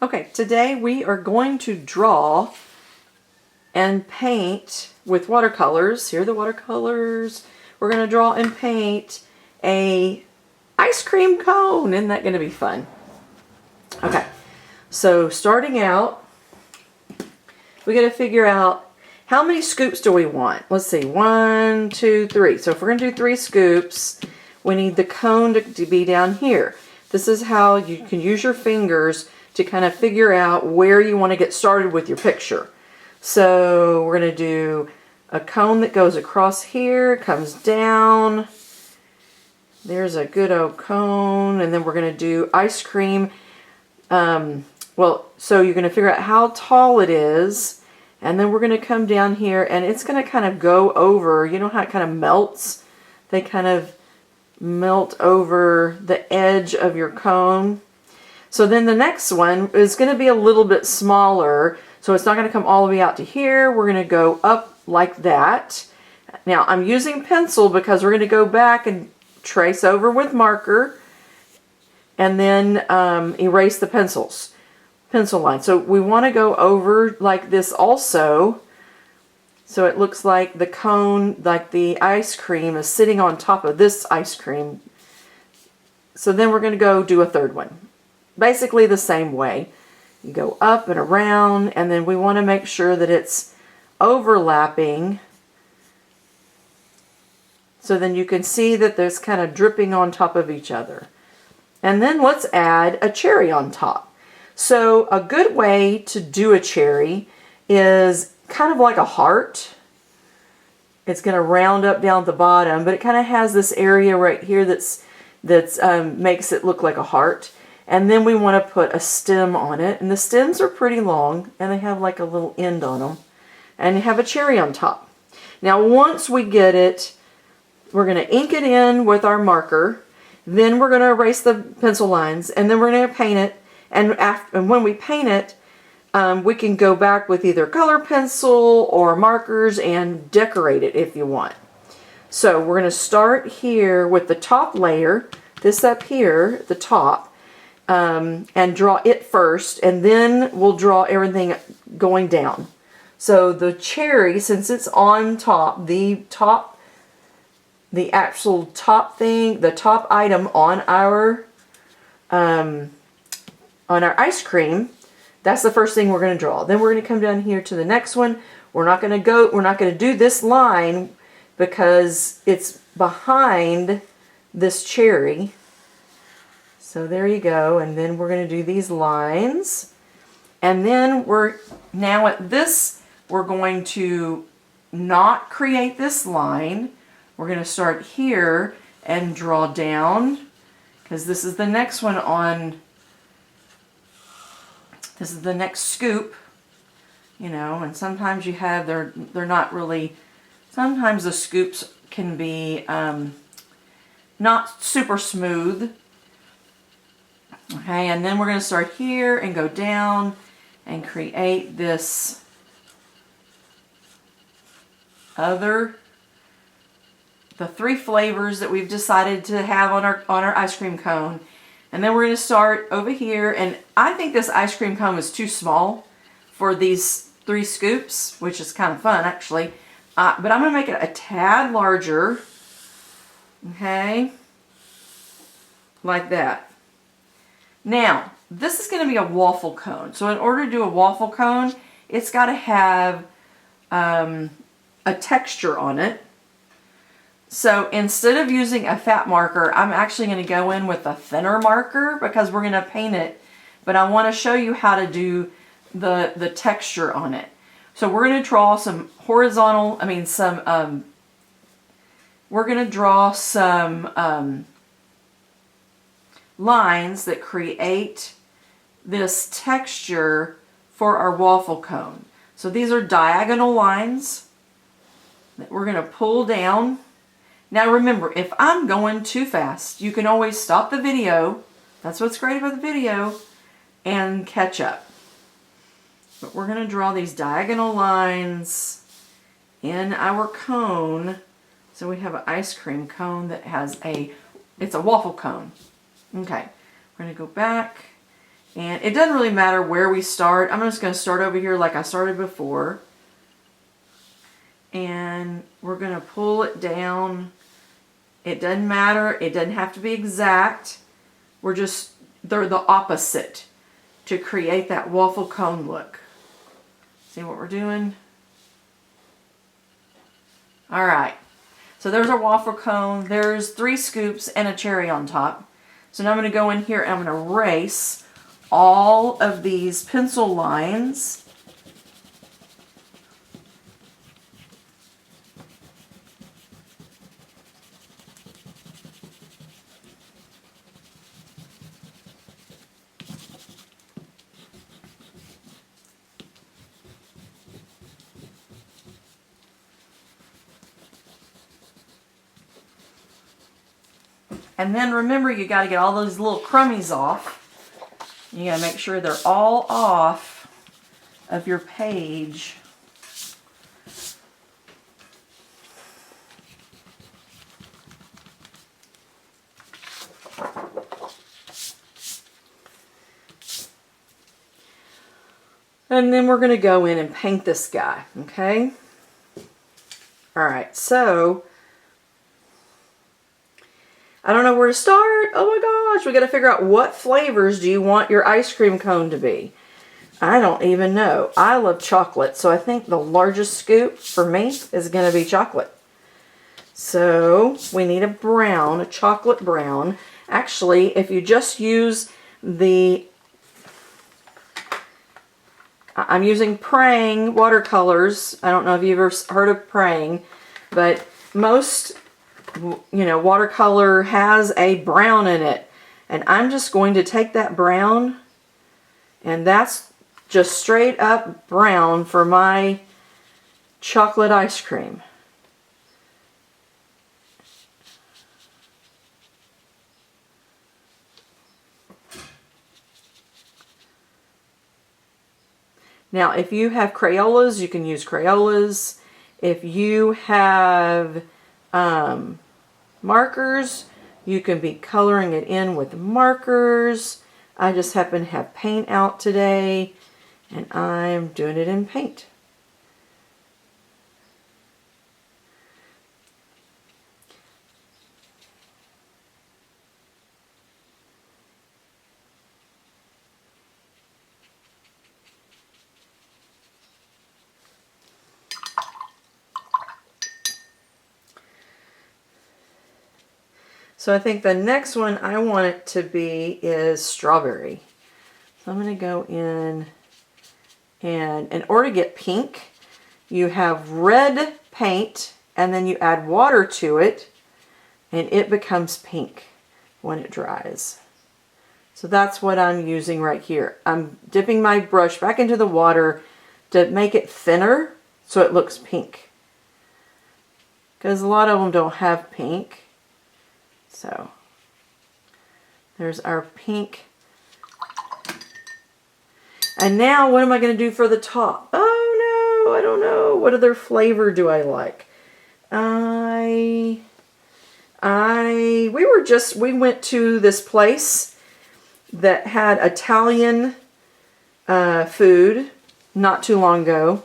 Okay, today we are going to draw and paint with watercolors. Here are the watercolors. We're going to draw and paint a ice cream cone. Isn't that going to be fun? Okay, so starting out, we got to figure out how many scoops do we want. Let's see, 1, 2, 3. So if we're going to do 3 scoops, we need the cone to be down here. This is how you can use your fingers to kind of figure out where you want to get started with your picture. So we're going to do a cone that goes across here, comes down. There's a good old cone. And then we're going to do ice cream. So you're going to figure out how tall it is. And then we're going to come down here and it's going to kind of go over. You know how it kind of melts? They kind of melt over the edge of your cone. So then the next one is going to be a little bit smaller. So it's not going to come all the way out to here. We're going to go up like that. Now I'm using pencil because we're going to go back and trace over with marker and then erase the pencil line. So we want to go over like this also. So it looks like the cone, like the ice cream is sitting on top of this ice cream. So then we're going to go do a third one. Basically the same way. You go up and around, and then we want to make sure that it's overlapping. So then you can see that there's kind of dripping on top of each other. And then let's add a cherry on top. So a good way to do a cherry is kind of like a heart. It's going to round up down at the bottom, but it kind of has this area right here that's makes it look like a heart. And then we want to put a stem on it. And the stems are pretty long, and they have like a little end on them. And you have a cherry on top. Now once we get it, we're going to ink it in with our marker. Then we're going to erase the pencil lines, and then we're going to paint it. And when we paint it, we can go back with either color pencil or markers and decorate it if you want. So we're going to start here with the top layer, this up here at the top, and draw it first, and then we'll draw everything going down. So the cherry, since it's on top, the actual top thing, the top item on our ice cream, that's the first thing we're going to draw. Then we're going to come down here to the next one. We're not going to do this line because it's behind this cherry. So there you go. And then we're going to do these lines. And then we're going to not create this line. We're going to start here and draw down, because this is the next one on. This is the next scoop, you know, and sometimes you have, they're not really, sometimes the scoops can be not super smooth. Okay, and then we're going to start here and go down and create this the 3 flavors that we've decided to have on our ice cream cone. And then we're going to start over here, and I think this ice cream cone is too small for these 3 scoops, which is kind of fun actually. But I'm going to make it a tad larger, okay, like that. Now, this is going to be a waffle cone. So in order to do a waffle cone, it's got to have a texture on it. So instead of using a fat marker, I'm actually going to go in with a thinner marker because we're going to paint it. But I want to show you how to do the texture on it. So we're going to draw some horizontal, we're going to draw some lines that create this texture for our waffle cone. So these are diagonal lines that we're going to pull down. Now remember, if I'm going too fast, you can always stop the video. That's what's great about the video, and catch up. But we're going to draw these diagonal lines in our cone. So we have an ice cream cone that has it's a waffle cone. Okay, we're going to go back And it doesn't really matter where we start. I'm just going to start over here like I started before. And we're going to pull it down. It doesn't matter. It doesn't have to be exact. They're the opposite to create that waffle cone look. See what we're doing? All right. So there's our waffle cone. There's 3 scoops and a cherry on top. So now I'm going to go in here and I'm going to erase all of these pencil lines. And then remember, you got to get all those little crummies off. You got to make sure they're all off of your page. And then we're going to go in and paint this guy, okay? All right, so I don't know where to start. Oh my gosh, we got to figure out what flavors do you want your ice cream cone to be. I don't even know. I love chocolate, so I think the largest scoop for me is going to be chocolate. So we need a brown, a chocolate brown. Actually, if you just use I'm using Prang watercolors. I don't know if you've ever heard of Prang, but most watercolor has a brown in it. And I'm just going to take that brown, and that's just straight up brown for my chocolate ice cream. Now, if you have Crayolas, you can use Crayolas. If you have markers, you can be coloring it in with markers. I just happen to have paint out today, and I'm doing it in paint. So I think the next one I want it to be is strawberry. So I'm going to go in, and in order to get pink, you have red paint and then you add water to it and it becomes pink when it dries. So that's what I'm using right here. I'm dipping my brush back into the water to make it thinner so it looks pink. Because a lot of them don't have pink. So there's our pink. And now what am I going to do for the top? Oh no, I don't know. What other flavor do I like? We went to this place that had Italian food not too long ago.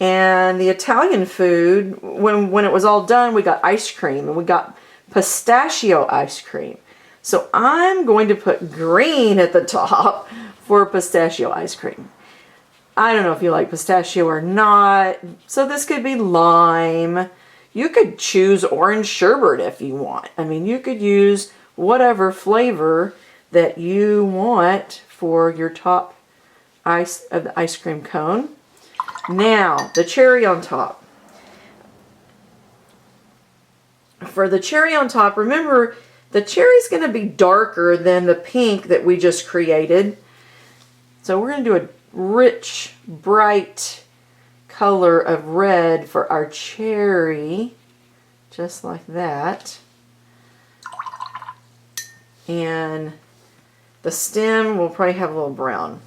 And the Italian food, when it was all done, we got ice cream, and we got pistachio ice cream. So I'm going to put green at the top for pistachio ice cream. I don't know if you like pistachio or not. So this could be lime. You could choose orange sherbet if you want. I mean, you could use whatever flavor that you want for your top of the ice cream cone. Now, the cherry on top. For the cherry on top, remember, the cherry's going to be darker than the pink that we just created. So we're going to do a rich, bright color of red for our cherry, just like that. And the stem will probably have a little brown.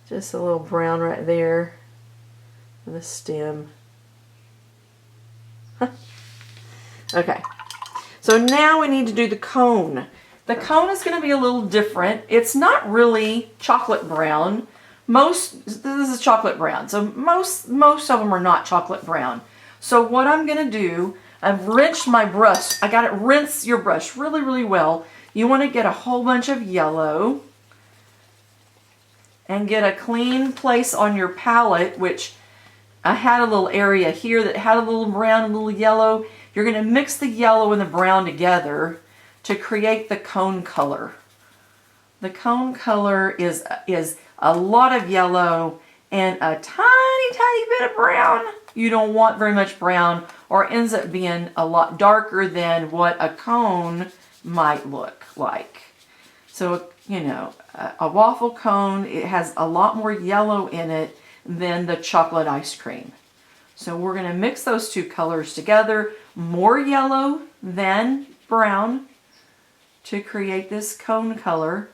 Just a little brown right there for the stem. Okay, so now we need to do the cone. The cone is going to be a little different. It's not really chocolate brown. This is chocolate brown, so most of them are not chocolate brown. So what I'm going to do, I've rinsed my brush. I got it. Rinse your brush really, really well. You want to get a whole bunch of yellow and get a clean place on your palette, which I had a little area here that had a little brown and a little yellow. You're going to mix the yellow and the brown together to create the cone color. The cone color is a lot of yellow and a tiny, tiny bit of brown. You don't want very much brown, or it ends up being a lot darker than what a cone might look like. So, you know, a waffle cone, it has a lot more yellow in it than the chocolate ice cream. So we're going to mix those two colors together, more yellow than brown, to create this cone color.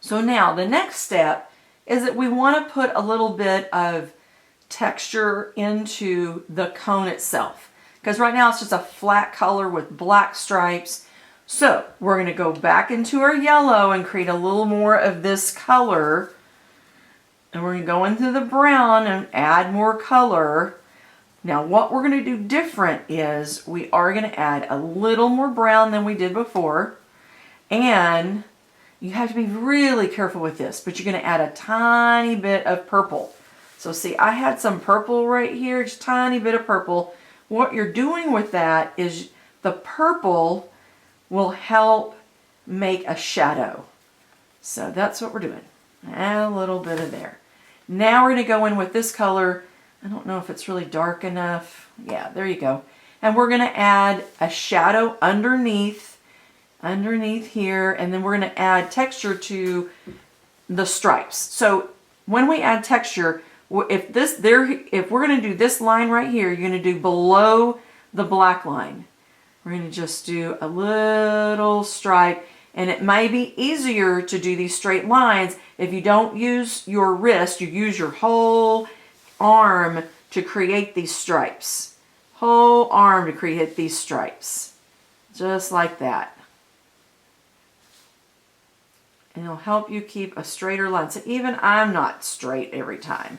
So now the next step is that we want to put a little bit of texture into the cone itself, because right now it's just a flat color with black stripes. So we're going to go back into our yellow and create a little more of this color, and we're going to go into the brown and add more color. Now what we're going to do different is we are going to add a little more brown than we did before, and you have to be really careful with this, but you're going to add a tiny bit of purple. So see, I had some purple right here, just a tiny bit of purple. What you're doing with that is the purple will help make a shadow. So that's what we're doing. Add a little bit of there. Now we're going to go in with this color. I don't know if it's really dark enough. Yeah, there you go. And we're going to add a shadow underneath here, and then we're going to add texture to the stripes. So when we add texture, if we're going to do this line right here, you're going to do below the black line. We're going to just do a little stripe, and it may be easier to do these straight lines if you don't use your wrist, you use your whole arm to create these stripes. Whole arm to create these stripes. Just like that. And it'll help you keep a straighter line. So even I'm not straight every time.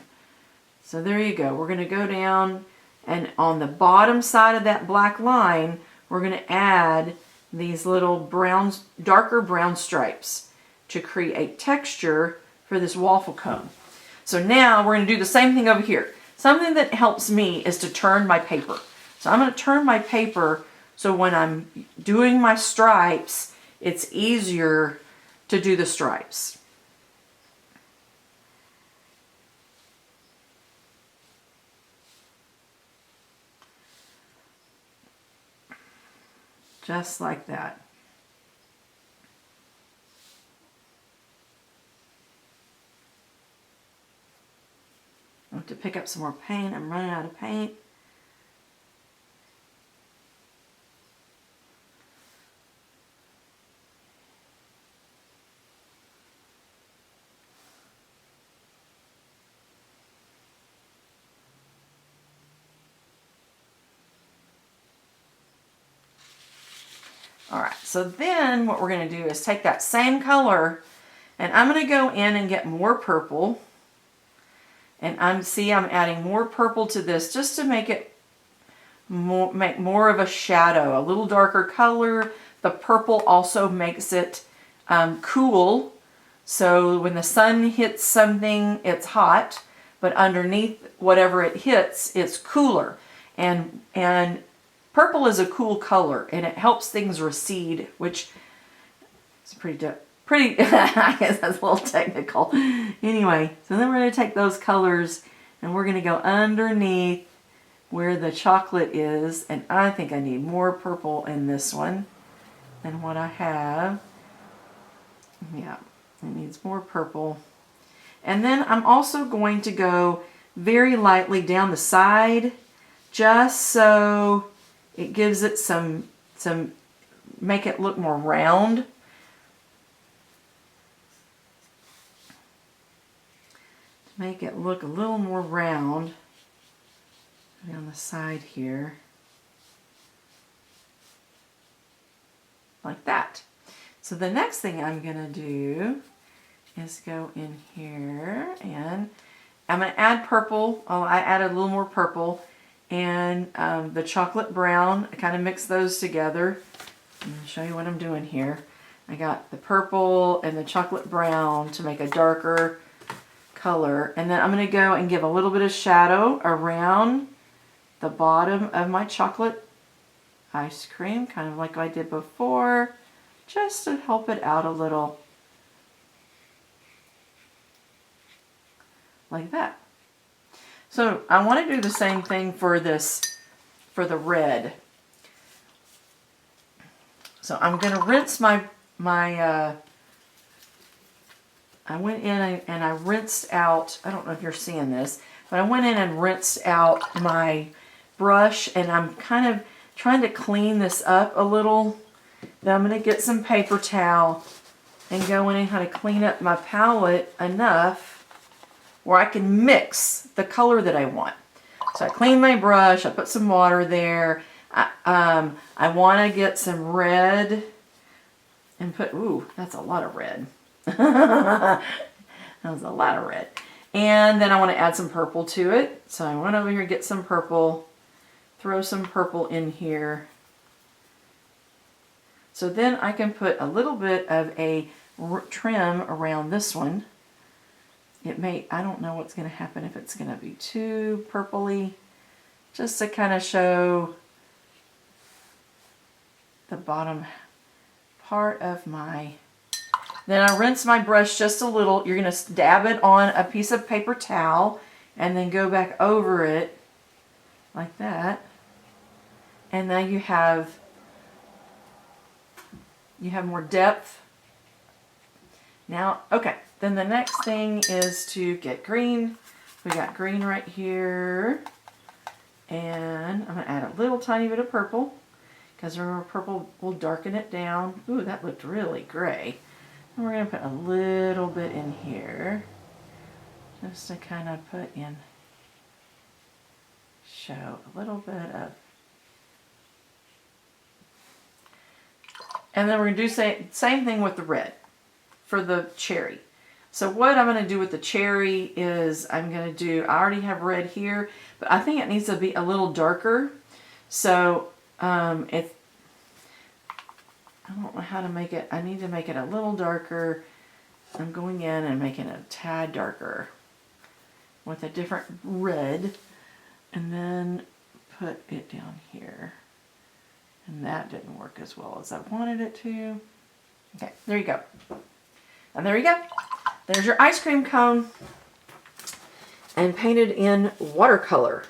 So there you go. We're going to go down, and on the bottom side of that black line, we're going to add these little brown, darker brown stripes to create texture for this waffle cone. So now we're going to do the same thing over here. Something that helps me is to turn my paper. So I'm going to turn my paper so when I'm doing my stripes, it's easier to do the stripes. Just like that. I have to pick up some more paint. I'm running out of paint. Alright, so then what we're going to do is take that same color, and I'm going to go in and get more purple. And I'm adding more purple to this just to make it make more of a shadow, a little darker color. The purple also makes it cool. So when the sun hits something, it's hot, but underneath whatever it hits, it's cooler. And purple is a cool color, and it helps things recede, which is pretty, I guess that's a little technical. Anyway, so then we're going to take those colors, and we're going to go underneath where the chocolate is, and I think I need more purple in this one. than what I have. Yeah, it needs more purple. And then I'm also going to go very lightly down the side, just so it gives it some make it look more round. To make it look a little more round down the side here. Like that. So the next thing I'm going to do is go in here and I'm going to add purple. Oh, I added a little more purple and the chocolate brown. I kind of mix those together. I'm going to show you what I'm doing here. I got the purple and the chocolate brown to make a darker color. And then I'm going to go and give a little bit of shadow around the bottom of my chocolate ice cream, kind of like I did before, just to help it out a little. Like that. So I want to do the same thing for this, for the red. So I'm going to rinse I went in and I rinsed out, I don't know if you're seeing this, but I went in and rinsed out my brush and I'm kind of trying to clean this up a little. Then I'm going to get some paper towel and go in and kind of clean up my palette enough where I can mix the color that I want. So I clean my brush, I put some water there. I want to get some red and put, ooh, that's a lot of red. That was a lot of red. And then I want to add some purple to it. So I went over here and get some purple, throw some purple in here. So then I can put a little bit of a trim around this one. It may, I don't know what's going to happen if it's going to be too purpley, just to kind of show the bottom part of my, then I rinse my brush just a little. You're going to dab it on a piece of paper towel and then go back over it like that. And now you have more depth. Now, okay, then the next thing is to get green. We got green right here. And I'm going to add a little tiny bit of purple, because remember purple will darken it down. Ooh, that looked really gray. And we're going to put a little bit in here, just to kind of put in, show a little bit of. And then we're going to do same thing with the red for the cherry. So what I'm going to do with the cherry is I'm going to do, I already have red here, but I think it needs to be a little darker. So I don't know how to make it. I need to make it a little darker. I'm going in and making it a tad darker with a different red, and then put it down here. And that didn't work as well as I wanted it to. Okay, there you go. And there you go. There's your ice cream cone. And painted in watercolor.